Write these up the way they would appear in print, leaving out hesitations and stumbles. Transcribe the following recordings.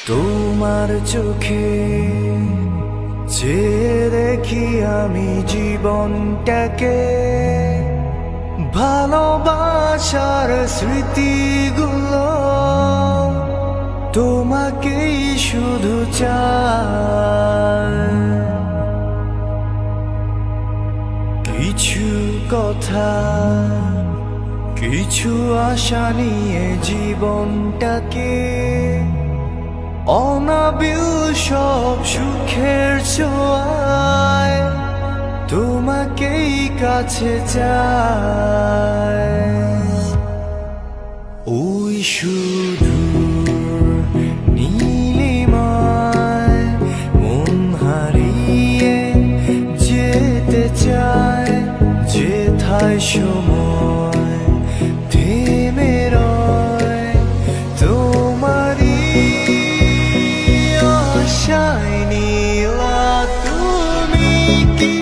তোমার চোখে চেয়ে দেখি আমি জীবনটাকে, ভালোবাসার স্মৃতিগুলো তোমাকেই শুধু চাই। কিছু কথা, কিছু আশা নিয়ে জীবনটাকে, অনাবিল সব সুখের ছোঁয়ায় তোমাকেই কাছে চাই। ওই সুদূর নীলিমায় মন হারিয়ে যেতে চায়, যেথায় সময় থেমে রয় তোমারই আশায়। নীলা তুমি কি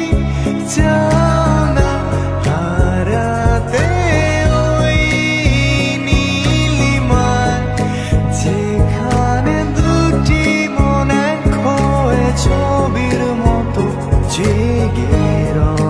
চাও না হারাতে ওই নীলিমায়, যেখানে দুটি মন এক হয়ে ছবির মতো জেগে রয়।